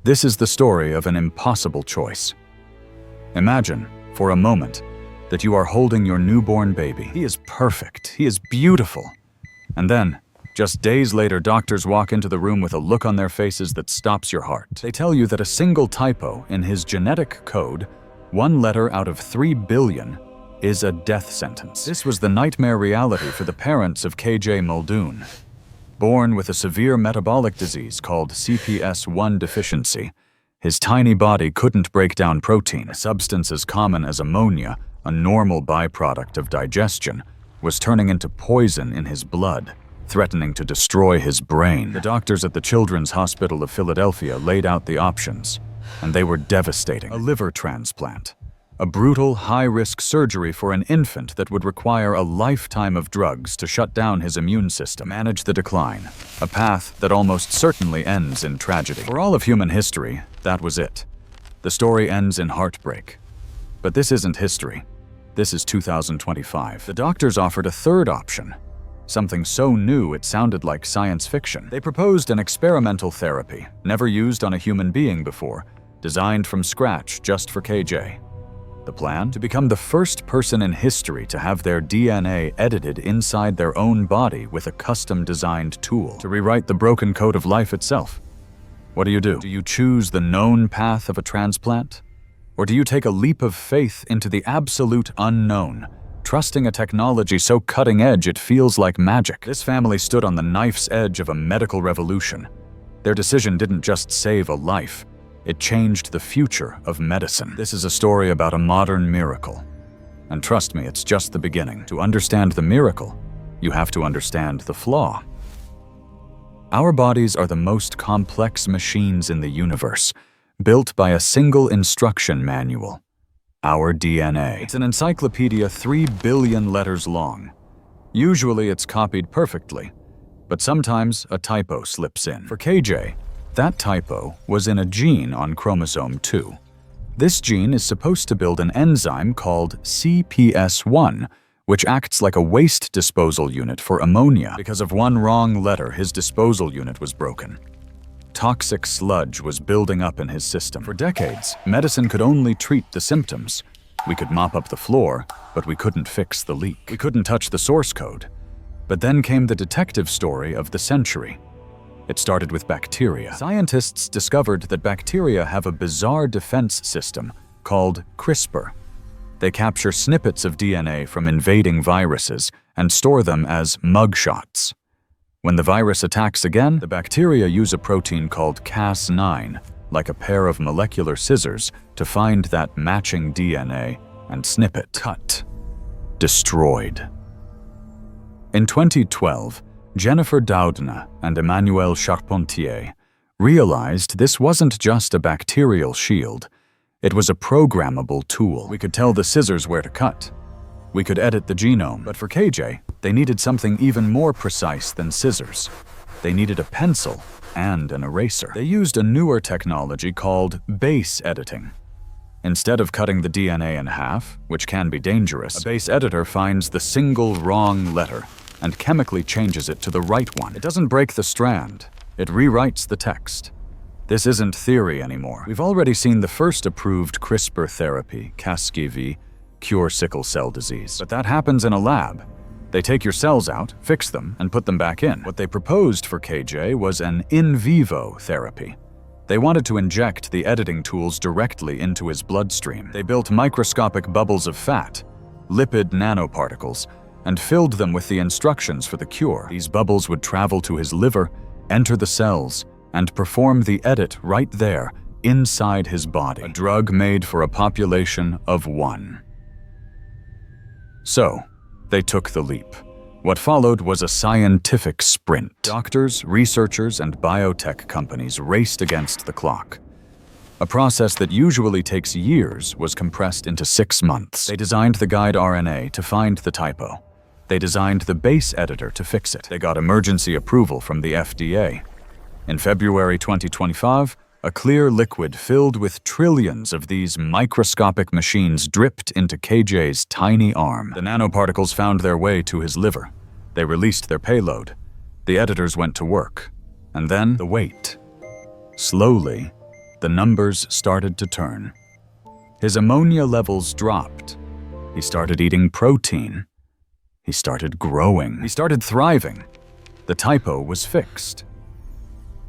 This is the story of an impossible choice. Imagine, for a moment, that you are holding your newborn baby. He is perfect. He is beautiful. And then, just days later, doctors walk into the room with a look on their faces that stops your heart. They tell you that a single typo in his genetic code, 1 letter out of 3 billion, is a death sentence. This was the nightmare reality for the parents of KJ Muldoon. Born with a severe metabolic disease called CPS1 deficiency, his tiny body couldn't break down protein. A substance as common as ammonia, a normal byproduct of digestion, was turning into poison in his blood, threatening to destroy his brain. The doctors at the Children's Hospital of Philadelphia laid out the options, and they were devastating. A liver transplant, a brutal, high-risk surgery for an infant that would require a lifetime of drugs to shut down his immune system, manage the decline, a path that almost certainly ends in tragedy. For all of human history, that was it. The story ends in heartbreak. But this isn't history. This is 2025. The doctors offered a third option, something so new it sounded like science fiction. They proposed an experimental therapy, never used on a human being before, designed from scratch just for KJ. The plan? To become the first person in history to have their DNA edited inside their own body with a custom-designed tool. To rewrite the broken code of life itself. What do? Do you choose the known path of a transplant? Or do you take a leap of faith into the absolute unknown, trusting a technology so cutting-edge it feels like magic? This family stood on the knife's edge of a medical revolution. Their decision didn't just save a life. It changed the future of medicine. This is a story about a modern miracle. And trust me, it's just the beginning. To understand the miracle, you have to understand the flaw. Our bodies are the most complex machines in the universe, built by a single instruction manual, our DNA. It's an encyclopedia 3 billion letters long. Usually it's copied perfectly, but sometimes a typo slips in. For KJ, that typo was in a gene on chromosome 2. This gene is supposed to build an enzyme called CPS1, which acts like a waste disposal unit for ammonia. Because of one wrong letter, his disposal unit was broken. Toxic sludge was building up in his system. For decades, medicine could only treat the symptoms. We could mop up the floor, but we couldn't fix the leak. We couldn't touch the source code. But then came the detective story of the century. It started with bacteria. Scientists discovered that bacteria have a bizarre defense system called CRISPR. They capture snippets of DNA from invading viruses and store them as mugshots. When the virus attacks again, the bacteria use a protein called Cas9, like a pair of molecular scissors, to find that matching DNA and snip it. Cut. Destroyed. In 2012, Jennifer Doudna and Emmanuel Charpentier realized this wasn't just a bacterial shield. It was a programmable tool. We could tell the scissors where to cut. We could edit the genome. But for KJ, they needed something even more precise than scissors. They needed a pencil and an eraser. They used a newer technology called base editing. Instead of cutting the DNA in half, which can be dangerous, a base editor finds the single wrong letter and chemically changes it to the right one. It doesn't break the strand. It rewrites the text. This isn't theory anymore. We've already seen the first approved CRISPR therapy, Casgevy, cure sickle cell disease. But that happens in a lab. They take your cells out, fix them, and put them back in. What they proposed for KJ was an in vivo therapy. They wanted to inject the editing tools directly into his bloodstream. They built microscopic bubbles of fat, lipid nanoparticles, and filled them with the instructions for the cure. These bubbles would travel to his liver, enter the cells, and perform the edit right there, inside his body. A drug made for a population of 1. So, they took the leap. What followed was a scientific sprint. Doctors, researchers, and biotech companies raced against the clock. A process that usually takes years was compressed into 6 months. They designed the guide RNA to find the typo. They designed the base editor to fix it. They got emergency approval from the FDA. In February 2025, a clear liquid filled with trillions of these microscopic machines dripped into KJ's tiny arm. The nanoparticles found their way to his liver. They released their payload. The editors went to work. And then the wait. Slowly, the numbers started to turn. His ammonia levels dropped. He started eating protein. He started growing. He started thriving. The typo was fixed.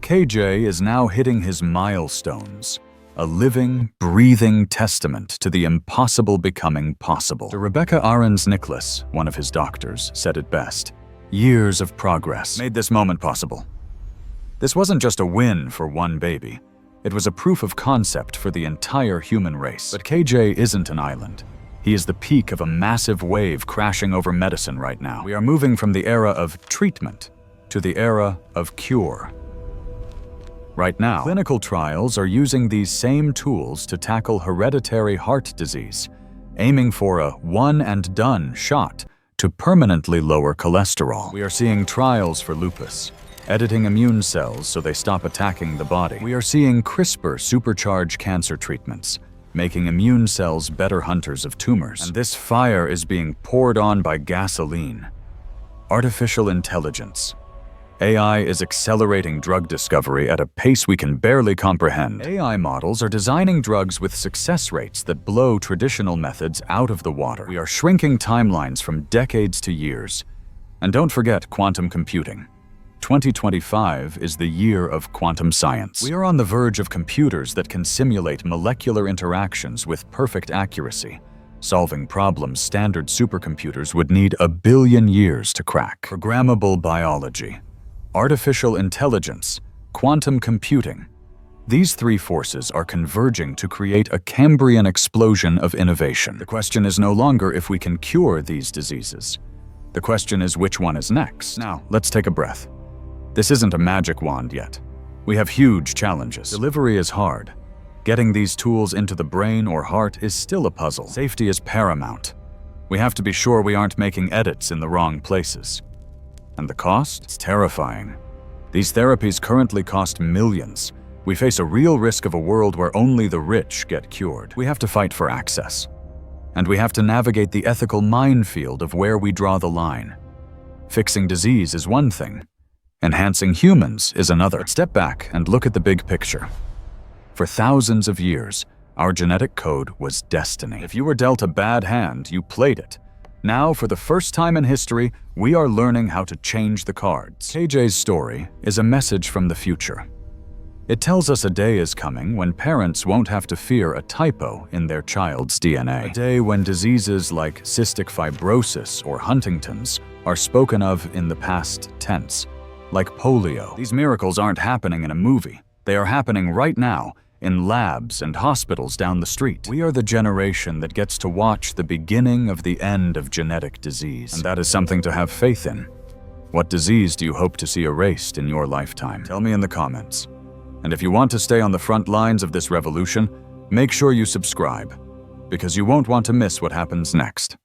KJ is now hitting his milestones, a living, breathing testament to the impossible becoming possible. Dr. Rebecca Ahrens-Nicholas, one of his doctors, said it best. Years of progress made this moment possible. This wasn't just a win for one baby. It was a proof of concept for the entire human race. But KJ isn't an island. He is the peak of a massive wave crashing over medicine right now. We are moving from the era of treatment to the era of cure. Right now, clinical trials are using these same tools to tackle hereditary heart disease, aiming for a one-and-done shot to permanently lower cholesterol. We are seeing trials for lupus, editing immune cells so they stop attacking the body. We are seeing CRISPR supercharge cancer treatments, making immune cells better hunters of tumors. And this fire is being poured on by gasoline. Artificial intelligence. AI is accelerating drug discovery at a pace we can barely comprehend. AI models are designing drugs with success rates that blow traditional methods out of the water. We are shrinking timelines from decades to years. And don't forget quantum computing. 2025 is the year of quantum science. We are on the verge of computers that can simulate molecular interactions with perfect accuracy, solving problems standard supercomputers would need 1 billion years to crack. Programmable biology, artificial intelligence, quantum computing. These three forces are converging to create a Cambrian explosion of innovation. The question is no longer if we can cure these diseases. The question is which one is next. Now, let's take a breath. This isn't a magic wand yet. We have huge challenges. Delivery is hard. Getting these tools into the brain or heart is still a puzzle. Safety is paramount. We have to be sure we aren't making edits in the wrong places. And the cost? It's terrifying. These therapies currently cost millions. We face a real risk of a world where only the rich get cured. We have to fight for access. And we have to navigate the ethical minefield of where we draw the line. Fixing disease is one thing. Enhancing humans is another. But step back and look at the big picture. For thousands of years, our genetic code was destiny. If you were dealt a bad hand, you played it. Now, for the first time in history, we are learning how to change the cards. KJ's story is a message from the future. It tells us a day is coming when parents won't have to fear a typo in their child's DNA. A day when diseases like cystic fibrosis or Huntington's are spoken of in the past tense, like polio. These miracles aren't happening in a movie. They are happening right now in labs and hospitals down the street. We are the generation that gets to watch the beginning of the end of genetic disease. And that is something to have faith in. What disease do you hope to see erased in your lifetime? Tell me in the comments. And if you want to stay on the front lines of this revolution, make sure you subscribe, because you won't want to miss what happens next.